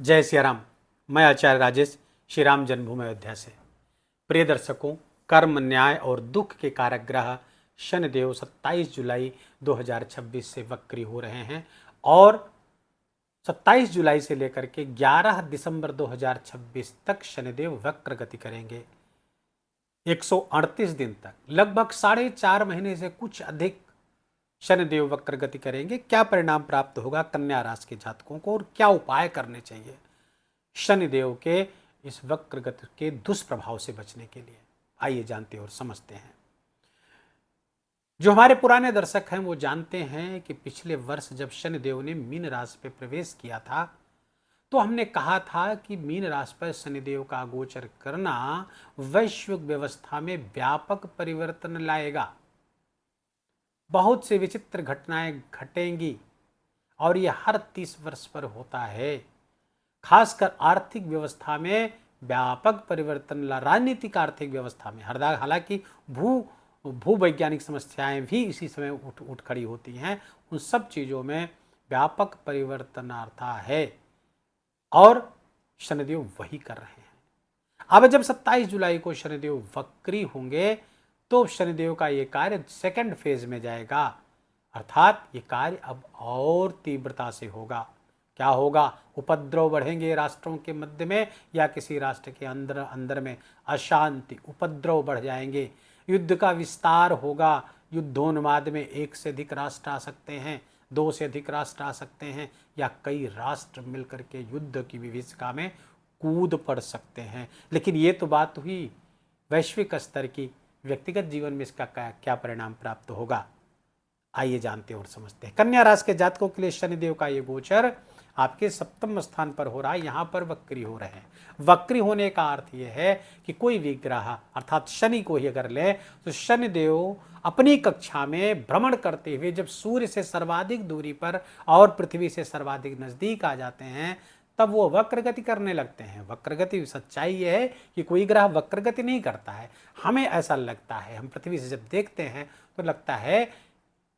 जय सिया राम। मैं आचार्य राजेश श्री राम जन्मभूमि अयोध्या से। प्रिय दर्शकों, कर्म, न्याय और दुख के कारक ग्रह शनिदेव 27 जुलाई 2026 से वक्री हो रहे हैं और 27 जुलाई से लेकर के 11 दिसंबर 2026 तक शनिदेव वक्र गति करेंगे। 138 दिन तक, लगभग 4.5 महीने से कुछ अधिक शनिदेव वक्र गति करेंगे। क्या परिणाम प्राप्त होगा कन्या राशि के जातकों को और क्या उपाय करने चाहिए शनिदेव के इस वक्र गति के दुष्प्रभाव से बचने के लिए, आइए जानते और समझते हैं। जो हमारे पुराने दर्शक हैं वो जानते हैं कि पिछले वर्ष जब शनिदेव ने मीन राशि पे प्रवेश किया था तो हमने कहा था कि मीन राशि पर शनिदेव का गोचर करना वैश्विक व्यवस्था में व्यापक परिवर्तन लाएगा। बहुत सी विचित्र घटनाएं घटेंगी और यह हर 30 वर्ष पर होता है। खासकर आर्थिक व्यवस्था में व्यापक परिवर्तन ला, राजनीतिक आर्थिक व्यवस्था में हालांकि भूवैज्ञानिक समस्याएं भी इसी समय उठ खड़ी होती हैं। उन सब चीज़ों में व्यापक परिवर्तन आता है और शनिदेव वही कर रहे हैं। अब जब 27 जुलाई को शनिदेव वक्री होंगे तो शनिदेव का ये कार्य सेकंड फेज में जाएगा, अर्थात ये कार्य अब और तीव्रता से होगा। क्या होगा? उपद्रव बढ़ेंगे राष्ट्रों के मध्य में या किसी राष्ट्र के अंदर में अशांति, उपद्रव बढ़ जाएंगे। युद्ध का विस्तार होगा। युद्धोन्माद में एक से अधिक राष्ट्र आ सकते हैं, 2 से अधिक राष्ट्र आ सकते हैं या कई राष्ट्र मिलकर के युद्ध की विभीषिका में कूद पड़ सकते हैं। लेकिन ये तो बात हुई वैश्विक स्तर की। व्यक्तिगत जीवन में इसका क्या परिणाम प्राप्त होगा, आइए जानते और समझते हैं। कन्या राशि के जातकों के लिए शनिदेव का ये गोचर आपके 7वें स्थान पर हो रहा है, यहाँ पर वक्री हो रहे हैं। वक्री होने का अर्थ यह है कि कोई भी ग्रह अर्थात शनि को ही अगर ले तो शनिदेव अपनी कक्षा में भ्रमण करते हुए जब सूर्य से सर्वाधिक दूरी पर और पृथ्वी से सर्वाधिक नजदीक आ जाते हैं तब वो वक्रगति करने लगते हैं। वक्रगति, सच्चाई यह है कि कोई ग्रह वक्रगति नहीं करता है। हमें ऐसा लगता है, हम पृथ्वी से जब देखते हैं तो लगता है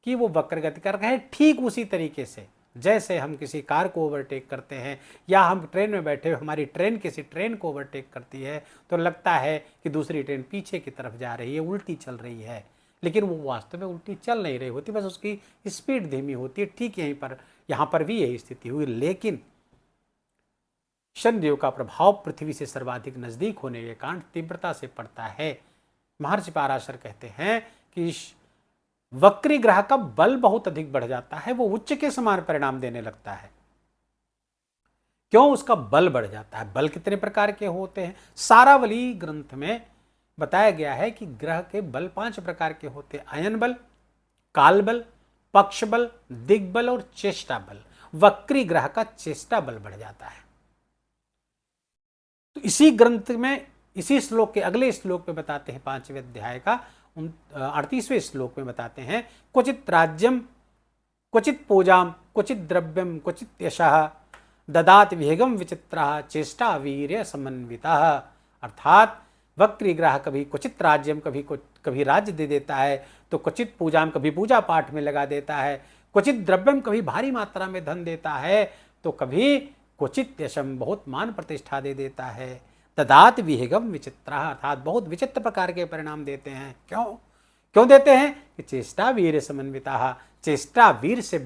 कि वो वक्रगति कर रहे हैं, ठीक उसी तरीके से जैसे हम किसी कार को ओवरटेक करते हैं या हम ट्रेन में बैठे हुए हमारी ट्रेन किसी ट्रेन को ओवरटेक करती है तो लगता है कि दूसरी ट्रेन पीछे की तरफ जा रही है, उल्टी चल रही है, लेकिन वो वास्तव में उल्टी चल नहीं रही होती, बस उसकी स्पीड धीमी होती है। ठीक यहाँ पर भी यही स्थिति हुई। लेकिन शनिदेव का प्रभाव पृथ्वी से सर्वाधिक नजदीक होने के कारण तीव्रता से पड़ता है। महर्षि पराशर कहते हैं कि वक्री ग्रह का बल बहुत अधिक बढ़ जाता है, वो उच्च के समान परिणाम देने लगता है। क्यों उसका बल बढ़ जाता है? बल कितने प्रकार के होते हैं? सारावली ग्रंथ में बताया गया है कि ग्रह के बल 5 प्रकार के होते हैं। अयन बल, काल बल, पक्ष बल, दिग्बल और चेष्टा बल। वक्री ग्रह का चेष्टा बल बढ़ जाता है। तो इसी ग्रंथ में इसी श्लोक के अगले श्लोक में बताते हैं 5वें अध्याय का 38वें श्लोक में बताते हैं, क्वचित राज्यम क्वचित पूजाम क्वचित द्रव्यम क्वचित यशः ददात वेगम विचित्रः चेष्टा वीर्य समन्वितः। अर्थात वक्री ग्रह कभी क्वचित राज्यम कभी राज्य दे देता है, तो क्वचित पूजाम कभी पूजा पाठ में लगा देता है, क्वचित द्रव्यम कभी भारी मात्रा में धन देता है, तो कभी क्वचित यशम बहुत मान प्रतिष्ठा दे देता है। ददात विहेगम विचित्र, अर्थात बहुत विचित्र प्रकार के परिणाम देते हैं। क्यों देते हैं? कि चेष्टा वीर समन्विता, चेष्टा वीर से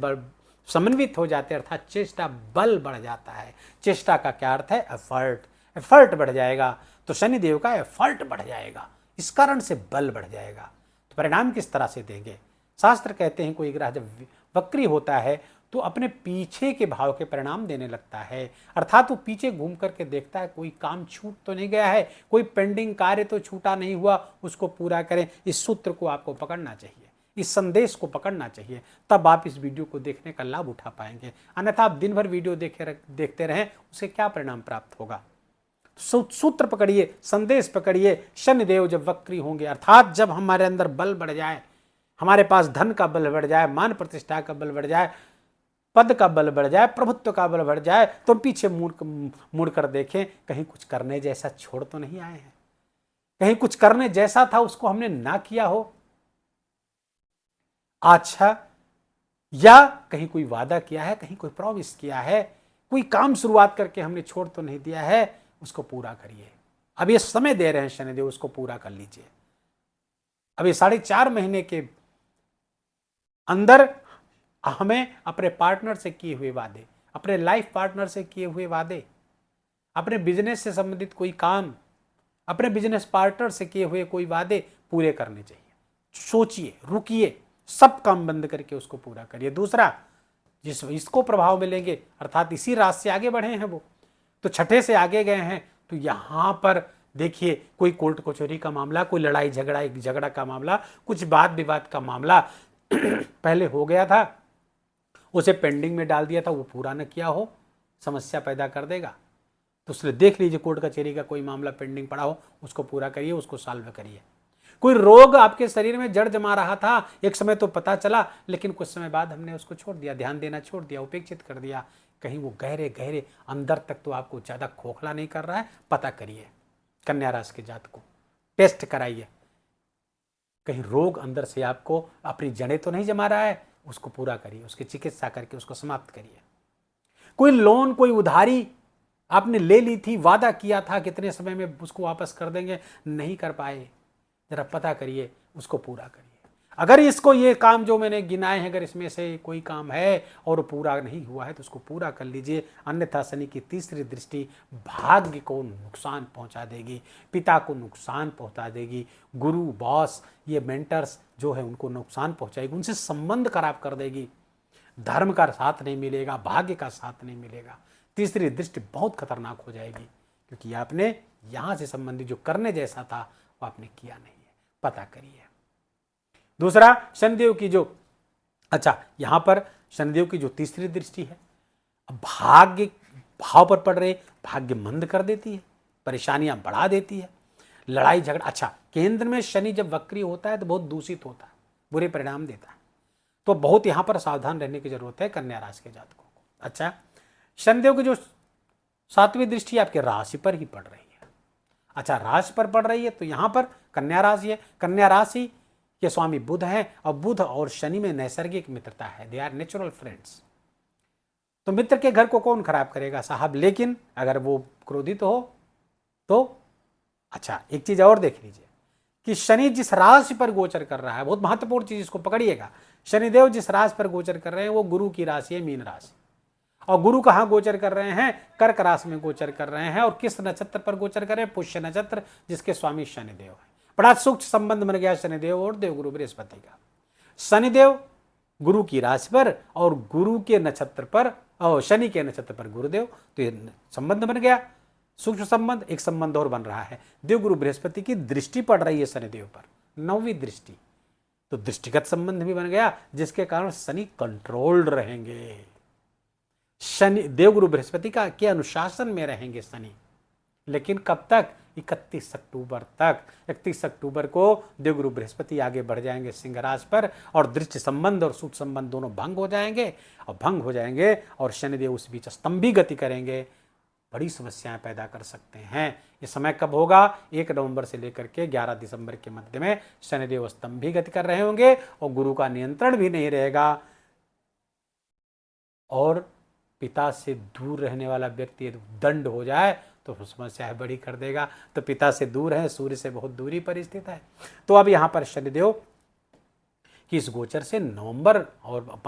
समन्वित हो जाते हैं, अर्थात चेष्टा बल बढ़ जाता है। चेष्टा का क्या अर्थ है? एफर्ट बढ़ जाएगा। तो शनिदेव का एफर्ट बढ़ जाएगा, इस कारण से बल बढ़ जाएगा। तो परिणाम किस तरह से देंगे? शास्त्र कहते हैं कोई ग्रह जब वक्री होता है तो अपने पीछे के भाव के परिणाम देने लगता है, अर्थात वो पीछे घूम करके देखता है कोई काम छूट तो नहीं गया है, कोई पेंडिंग कार्य तो छूटा नहीं हुआ, उसको पूरा करें। इस सूत्र को आपको पकड़ना चाहिए, इस संदेश को पकड़ना चाहिए, तब आप इस वीडियो को देखने का लाभ उठा पाएंगे। अन्यथा आप दिन भर वीडियो देखते रहें, उसे क्या परिणाम प्राप्त होगा? सूत्र पकड़िए, संदेश पकड़िए। शनिदेव जब वक्री होंगे, अर्थात जब हमारे अंदर बल बढ़ जाए, हमारे पास धन का बल बढ़ जाए, मान प्रतिष्ठा का बल बढ़ जाए, पद का बल बढ़ जाए, प्रभुत्व का बल बढ़ जाए, तो पीछे मुड़ कर देखें, कहीं कुछ करने जैसा छोड़ तो नहीं आए हैं, कहीं कुछ करने जैसा था उसको हमने ना किया हो, अच्छा, या कहीं कोई वादा किया है, कहीं कोई प्रॉमिस किया है, कोई काम शुरुआत करके हमने छोड़ तो नहीं दिया है, उसको पूरा करिए। अब ये समय दे रहे हैं शनिदेव, उसको पूरा कर लीजिए। अब ये 4.5 महीने के अंदर हमें अपने पार्टनर से किए हुए वादे, अपने लाइफ पार्टनर से किए हुए वादे, अपने बिजनेस से संबंधित कोई काम, अपने बिजनेस पार्टनर से किए हुए कोई वादे पूरे करने चाहिए। सोचिए, रुकिए, सब काम बंद करके उसको पूरा करिए। दूसरा, जिस इसको प्रभाव मिलेंगे, अर्थात इसी रास्ते से आगे बढ़े हैं वो, तो छठे से आगे गए हैं, तो यहां पर देखिए कोई कोर्ट कचहरी का मामला, कोई लड़ाई झगड़ा का मामला, कुछ वाद विवाद का मामला पहले हो गया था, उसे पेंडिंग में डाल दिया था, वो पूरा न किया हो, समस्या पैदा कर देगा। तो इसलिए देख लीजिए, कोर्ट कचहरी का कोई मामला पेंडिंग पड़ा हो, उसको पूरा करिए, उसको सॉल्व करिए। कोई रोग आपके शरीर में जड़ जमा रहा था, एक समय तो पता चला, लेकिन कुछ समय बाद हमने उसको छोड़ दिया, ध्यान देना छोड़ दिया, उपेक्षित कर दिया, कहीं वो गहरे गहरे अंदर तक तो आपको ज़्यादा खोखला नहीं कर रहा है, पता करिए। कन्या राशि के जातक को टेस्ट कराइए, कहीं रोग अंदर से आपको अपनी जड़ें तो नहीं जमा रहा है, उसको पूरा करिए, उसकी चिकित्सा करके उसको समाप्त करिए। कोई लोन, कोई उधारी आपने ले ली थी, वादा किया था कितने समय में उसको वापस कर देंगे, नहीं कर पाए, जरा पता करिए, उसको पूरा करिए। अगर इसको ये काम जो मैंने गिनाए हैं, अगर इसमें से कोई काम है और पूरा नहीं हुआ है तो उसको पूरा कर लीजिए, अन्यथा शनि की तीसरी दृष्टि भाग्य को नुकसान पहुंचा देगी, पिता को नुकसान पहुंचा देगी, गुरु, बॉस, ये मेंटर्स जो है उनको नुकसान पहुंचाएगी, उनसे संबंध खराब कर देगी, धर्म का साथ नहीं मिलेगा, भाग्य का साथ नहीं मिलेगा। तीसरी दृष्टि बहुत खतरनाक हो जाएगी, क्योंकि आपने यहाँ से संबंधित जो करने जैसा था वो आपने किया नहीं है, पता करिए। दूसरा, शनिदेव की जो, अच्छा यहां पर शनिदेव की जो तीसरी दृष्टि है, भाग्य भाव पर पड़ रहे, भाग्य मंद कर देती है, परेशानियां बढ़ा देती है, लड़ाई झगड़ा। अच्छा, केंद्र में शनि जब वक्री होता है तो बहुत दूषित होता है, बुरे परिणाम देता है, तो बहुत यहां पर सावधान रहने की जरूरत है कन्या राशि के जातकों को। अच्छा, शनिदेव की जो 7वीं दृष्टि आपके राशि पर ही पड़ रही है। अच्छा, राशि पर पड़ रही है तो यहां पर कन्या राशि है, कन्या राशि के स्वामी बुध हैं, और बुध और शनि में नैसर्गिक मित्रता है, दे आर नेचुरल फ्रेंड्स। तो मित्र के घर को कौन खराब करेगा साहब, लेकिन अगर वो क्रोधित हो तो। अच्छा, एक चीज और देख लीजिए कि शनि जिस राशि पर गोचर कर रहा है, बहुत महत्वपूर्ण चीज, इसको पकड़िएगा। शनिदेव जिस राशि पर गोचर कर रहे हैं वो गुरु की राशि है, मीन राशि, और गुरु कहाँ गोचर कर रहे हैं, कर्क राशि में गोचर कर रहे हैं, और किस नक्षत्र पर गोचर कर रहे हैं, पुष्य नक्षत्र, जिसके स्वामी शनिदेव है। बड़ा सूक्ष्म संबंध बन गया शनिदेव और देवगुरु बृहस्पति का। शनिदेव गुरु की राशि पर और गुरु के नक्षत्र पर, और शनि के नक्षत्र पर गुरुदेव, तो ये संबंध बन गया, सूक्ष्म संबंध। एक संबंध और बन रहा है, देवगुरु बृहस्पति की दृष्टि पड़ रही है शनिदेव पर, 9वीं दृष्टि, तो दृष्टिगत संबंध भी बन गया, जिसके कारण शनि कंट्रोल्ड रहेंगे, शनि देवगुरु बृहस्पति का के अनुशासन में रहेंगे शनि। लेकिन कब तक, 31 अक्टूबर तक। 31 अक्टूबर को देवगुरु बृहस्पति आगे बढ़ जाएंगे सिंह राशि पर, और दृष्टि संबंध और सूक्ष्म संबंध दोनों भंग हो जाएंगे, और शनिदेव उस बीच स्तंभी गति करेंगे, बड़ी समस्याएं पैदा कर सकते हैं। ये समय कब होगा, 1 नवंबर से लेकर के 11 दिसंबर के मध्य में शनिदेव स्तंभी गति कर रहे होंगे, और गुरु का नियंत्रण भी नहीं रहेगा, और पिता से दूर रहने वाला व्यक्ति यदि दंड हो जाए तो समस्या बड़ी कर देगा। तो पिता से दूर है, सूर्य से बहुत दूरी पर स्थित है। तो अब यहाँ पर शनिदेव कि इस गोचर से नवंबर और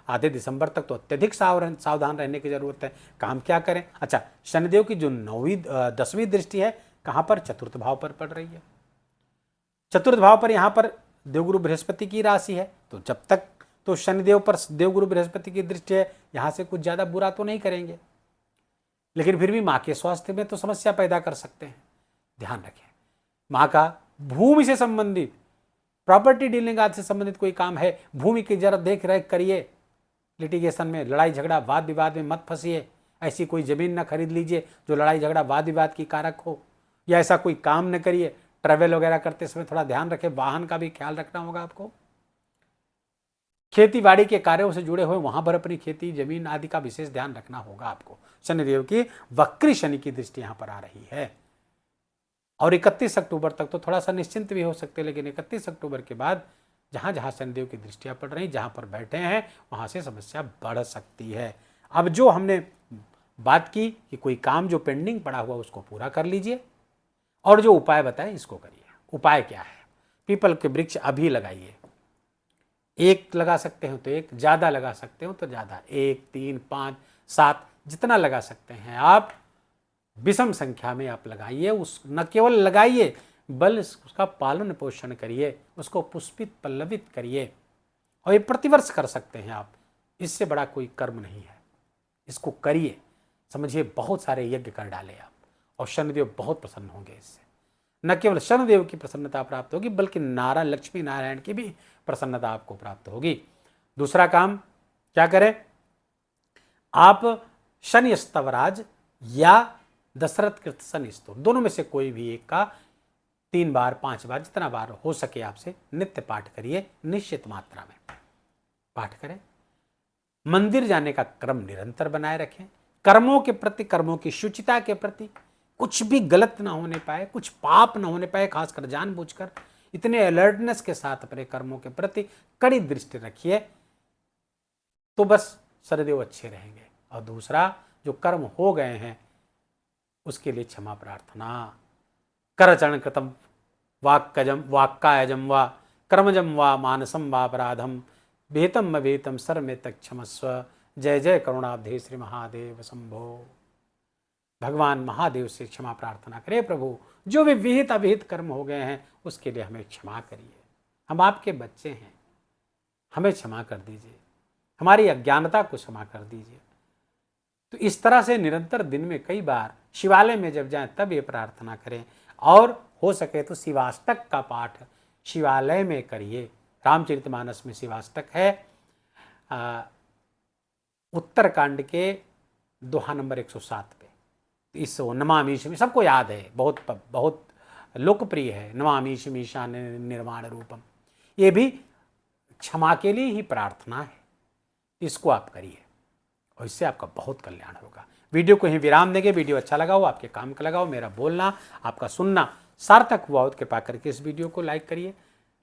आधे दिसंबर तक तो अत्यधिक सावधान रहने की जरूरत है। काम क्या करें? अच्छा, शनिदेव की जो 10वीं दृष्टि है कहाँ पर? चतुर्थ भाव पर पड़ रही है। चतुर्थ भाव पर यहाँ पर देवगुरु बृहस्पति की राशि है, तो जब तक तो शनिदेव पर देवगुरु बृहस्पति की दृष्टि है, यहाँ से कुछ ज़्यादा बुरा तो नहीं करेंगे, लेकिन फिर भी माँ के स्वास्थ्य में तो समस्या पैदा कर सकते हैं। ध्यान रखें, माँ का भूमि से संबंधित, प्रॉपर्टी डीलिंग आदि से संबंधित कोई काम है, भूमि की जरा देख रेख करिए। लिटिगेशन में, लड़ाई झगड़ा वाद विवाद में मत फंसिए। ऐसी कोई जमीन न खरीद लीजिए जो लड़ाई झगड़ा वाद विवाद की कारक हो, या ऐसा कोई काम न करिए। ट्रैवल वगैरह करते समय थोड़ा ध्यान रखें, वाहन का भी ख्याल रखना होगा आपको। खेती बाड़ी के कार्यों से जुड़े हुए वहां पर अपनी खेती जमीन आदि का विशेष ध्यान रखना होगा आपको। शनिदेव की वक्री शनि की दृष्टि यहां पर आ रही है, और 31 अक्टूबर तक तो थोड़ा सा निश्चिंत भी हो सकते हैं, लेकिन 31 अक्टूबर के बाद जहां जहां शनिदेव की दृष्टियां पड़ रही, जहां पर बैठे हैं वहां से समस्या बढ़ सकती है। अब जो हमने बात की कि कोई काम जो पेंडिंग पड़ा हुआ उसको पूरा कर लीजिए और जो उपाय बताए इसको करिए। उपाय क्या है? पीपल के वृक्ष अभी लगाइए, एक लगा सकते हो तो एक, ज़्यादा लगा सकते हो तो ज़्यादा, 1, 3, 5, 7 जितना लगा सकते हैं आप विषम संख्या में आप लगाइए। उस न केवल लगाइए बल उसका पालन पोषण करिए, उसको पुष्पित पल्लवित करिए, और ये प्रतिवर्ष कर सकते हैं आप। इससे बड़ा कोई कर्म नहीं है, इसको करिए। समझिए बहुत सारे यज्ञ कर डाले आप और शनिदेव बहुत प्रसन्न होंगे इससे। न केवल शनिदेव की प्रसन्नता प्राप्त होगी बल्कि लक्ष्मी नारायण की भी प्रसन्नता आपको प्राप्त होगी। दूसरा काम क्या करें? आप शनि स्तवराज या दशरथ कृत शनि स्तोत्र दोनों में से कोई भी एक का 3 बार 5 बार जितना बार हो सके आपसे नित्य पाठ करिए, निश्चित मात्रा में पाठ करें। मंदिर जाने का क्रम निरंतर बनाए रखें। कर्मों के प्रति, कर्मों की शुचिता के प्रति कुछ भी गलत ना होने पाए, कुछ पाप ना होने पाए, खासकर जानबूझकर इतने अलर्टनेस के साथ अपने कर्मों के प्रति कड़ी दृष्टि रखिए, तो बस शनिदेव अच्छे रहेंगे। और दूसरा, जो कर्म हो गए हैं उसके लिए क्षमा प्रार्थना। करचरण कृतम वाक्कायजम व कर्मजम व मानसम व अपराधम वेतम वेतम सर्व तक क्षमस्व। जय जय करुणाब्धे श्री महादेव शंभो। भगवान महादेव से क्षमा प्रार्थना करें, प्रभु जो भी विहित अविहित कर्म हो गए हैं उसके लिए हमें क्षमा करिए। हम आपके बच्चे हैं, हमें क्षमा कर दीजिए, हमारी अज्ञानता को क्षमा कर दीजिए। तो इस तरह से निरंतर दिन में कई बार शिवालय में जब जाएं तब ये प्रार्थना करें, और हो सके तो शिवाष्टक का पाठ शिवालय में करिए। रामचरितमानस में शिवाष्टक है, उत्तरकांड के दोहा नंबर 107 पे। इस नमामि शिवाय सबको याद है, बहुत बहुत लोकप्रिय है, नमामि शिवाय निर्माण रूपम। ये भी क्षमा के लिए ही प्रार्थना है, इसको आप करिए और इससे आपका बहुत कल्याण होगा। वीडियो को ही विराम देंगे। वीडियो अच्छा लगा हो, आपके काम का लगा हो, मेरा बोलना आपका सुनना सार्थक हुआ हो, कृपा करके इस वीडियो को लाइक करिए,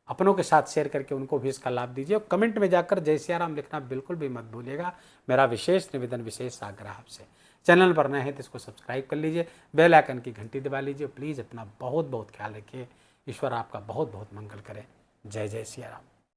अपनों के साथ शेयर करके उनको भी इसका लाभ दीजिए, और कमेंट में जाकर जय सिया राम लिखना बिल्कुल भी मत भूलिएगा। मेरा विशेष निवेदन, विशेष आग्रह आपसे। चैनल पर नए हैं तो इसको सब्सक्राइब कर लीजिए, बेल आइकन की घंटी दबा लीजिए। प्लीज़ अपना बहुत बहुत ख्याल रखिए। ईश्वर आपका बहुत बहुत मंगल करे। जय जय सिया राम।